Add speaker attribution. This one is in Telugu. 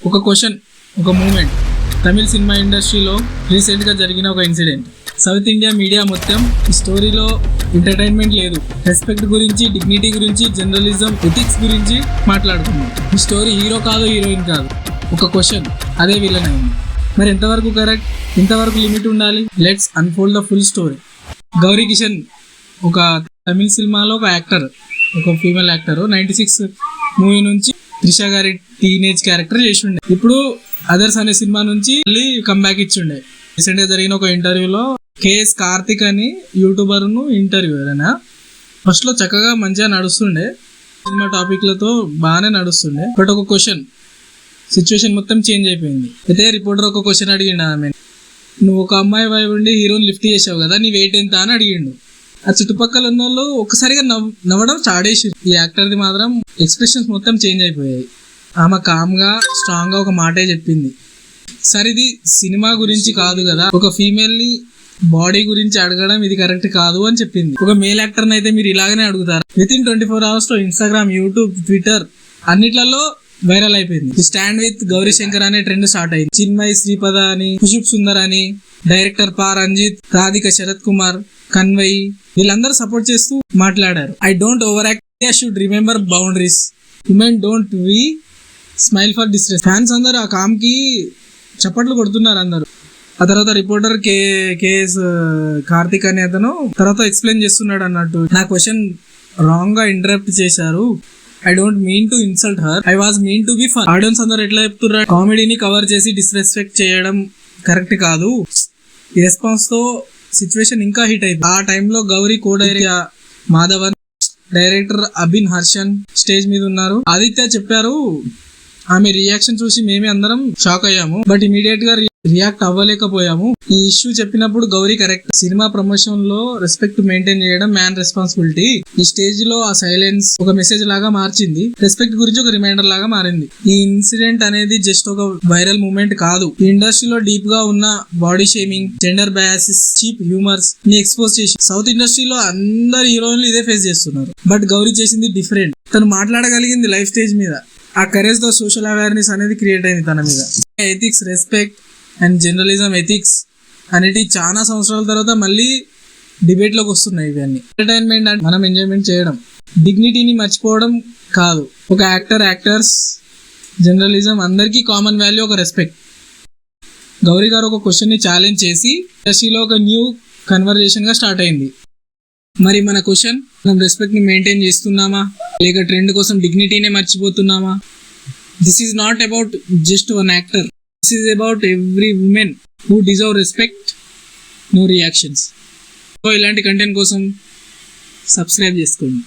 Speaker 1: ఒక క్వశ్చన్, ఒక మూమెంట్. తమిళ సినిమా ఇండస్ట్రీలో రీసెంట్గా జరిగిన ఒక ఇన్సిడెంట్. సౌత్ ఇండియా మీడియా మొత్తం ఈ స్టోరీలో ఎంటర్టైన్మెంట్ లేదు, రెస్పెక్ట్ గురించి, డిగ్నిటీ గురించి, జర్నలిజం, ఎథిక్స్ గురించి మాట్లాడుకున్నాం. ఈ స్టోరీ హీరో కాదు, హీరోయిన్ కాదు, ఒక క్వశ్చన్, అదే విలన్ అయింది. మరి ఎంతవరకు కరెక్ట్, ఎంతవరకు లిమిట్ ఉండాలి? Let's unfold the full story. Gauri Kishan ఒక తమిళ సినిమాలో ఒక యాక్టర్, ఒక ఫీమేల్ యాక్టర్. 96 మూవీ నుంచి త్రిష గారి టీనేజ్ క్యారెక్టర్ చేసి ఉండే. ఇప్పుడు అదర్స్ అనే సినిమా నుంచి మళ్ళీ కంబ్యాక్ ఇచ్చిండే. రీసెంట్గా జరిగిన ఒక ఇంటర్వ్యూలో కేఎస్ కార్తిక్ అని యూట్యూబర్ను ఇంటర్వ్యూ అయినా ఫస్ట్లో చక్కగా మంచిగా నడుస్తుండే, సినిమా టాపిక్లతో బాగానే నడుస్తుండే. బట్ ఒక క్వశ్చన్, సిచ్యువేషన్ మొత్తం చేంజ్ అయిపోయింది. అయితే రిపోర్టర్ ఒక క్వశ్చన్ అడిగిండు ఆమె, నువ్వు ఒక అమ్మాయి వైపు ఉండి హీరోని లిఫ్ట్ చేసావు కదా, నీ వెయిట్ ఎంత అని అడిగిండు. ఆ చుట్టుపక్కల ఉన్న వాళ్ళు ఒక్కసారిగా నవ్వడం చాడేసి, ఈ యాక్టర్ది మాత్రం ఎక్స్ప్రెషన్స్ మొత్తం చేంజ్ అయిపోయాయి. ఆమె కామ్గా స్ట్రాంగ్గా ఒక మాటే చెప్పింది, సరే ఇది సినిమా గురించి కాదు కదా, ఒక ఫీమేల్ని బాడీ గురించి అడగడం ఇది కరెక్ట్ కాదు అని చెప్పింది. ఒక మేల్ యాక్టర్ని అయితే మీరు ఇలాగనే అడుగుతారు. వితిన్ 24 hours లో ఇన్స్టాగ్రామ్, యూట్యూబ్, ట్విట్టర్ అన్నిట్లలో వైరల్ అయిపోయింది. స్టాండ్ విత్ గౌరీ శంకర్ అనే ట్రెండ్ స్టార్ట్ అయింది. చిన్మయ్ శ్రీపద అని, ఖుషుబ్ సుందర్ అని, డైరెక్టర్ పా రంజిత్, రాధిక శరత్ కుమార్, కన్వై వీళ్ళందరూ సపోర్ట్ చేస్తూ మాట్లాడారు. I don't overact, I should remember boundaries, women don't we smile for distress. Fans అందరూ ఆ కామ్కి చప్పట్లు కొడుతున్నారు అందరూ. ఆ తర్వాత రిపోర్టర్ కేఎస్ కార్తిక్ అనే అతను తర్వాత ఎక్స్ప్లెయిన్ చేస్తున్నాడు అన్నట్టు, నా క్వశ్చన్ రాంగ్ గా ఇంటరప్ట్ చేశారు, I don't mean to insult her, I was mean to be fun. Audience అందరూ ఎట్లా చెప్తున్నారు, కామెడీని కవర్ చేసి డిస్రెస్పెక్ట్ చేయడం కరెక్ట్ కాదు. ఈ రెస్పాన్స్ తో సిచ్యువేషన్ ఇంకా హిట్ అయింది. ఆ టైంలో Gauri co director Madhavan, director Abhin Harshan stage మీద ఉన్నారు. ఆదిత్య చెప్పారు, ఆమె రియాక్షన్ చూసి మేమే అందరం షాక్ అయ్యాము, బట్ ఇమీడియట్ గా రియాక్ట్ అవ్వలేకపోయాము. ఈ ఇష్యూ చెప్పినప్పుడు గౌరీ కరెక్ట్, సినిమా ప్రమోషన్ లో రెస్పెక్ట్ మెయింటైన్ చేయడం మ్యాన్ రెస్పాన్సిబిలిటీ. ఈ స్టేజ్ లో ఆ సైలెన్స్ ఒక మెసేజ్ లాగా మార్చింది, రెస్పెక్ట్ గురించి ఒక రిమైండర్ లాగా మారింది. ఈ ఇన్సిడెంట్ అనేది జస్ట్ ఒక వైరల్ మూమెంట్ కాదు, ఈ ఇండస్ట్రీలో డీప్ గా ఉన్న body shaming, gender biases, cheap humours ని ఎక్స్పోజ్ చేసి సౌత్ ఇండస్ట్రీలో అందరు హీరోయిన్లు ఇదే ఫేస్ చేస్తున్నారు. బట్ గౌరీ చేసింది డిఫరెంట్. తను మాట్లాడగలిగింది లైఫ్ స్టేజ్ మీద. ఆ కరేజ్ తో సోషల్ అవేర్నెస్ అనేది క్రియేట్ అయింది తన మీద. Ethics, respect and journalism, ethics అనేటి చాలా సంవత్సరాల తర్వాత మళ్ళీ డిబేట్ లోకి వస్తున్నాయి. ఇవన్నీ ఎంటర్టైన్మెంట్ అంటే మనం ఎంజాయ్మెంట్ చేయడం, డిగ్నిటీని మర్చిపోవడం కాదు. ఒక యాక్టర్స్, జర్నలిజం అందరికీ కామన్ వాల్యూ ఒక రెస్పెక్ట్. గౌరీ గారు ఒక క్వశ్చన్ ని ఛాలెంజ్ చేసి ఇండస్ట్రీలో ఒక న్యూ కన్వర్జేషన్ గా స్టార్ట్ అయింది. మరి మన క్వశ్చన్, మనం రెస్పెక్ట్ ని మెయింటైన్ చేస్తున్నామా, లేక ట్రెండ్ కోసం డిగ్నిటీనే మర్చిపోతున్నామా? This is not about just one actor, this is about every women who deserve respect, no reactions. So ఇలాంటి కంటెంట్ కోసం సబ్స్క్రైబ్ చేసుకోండి.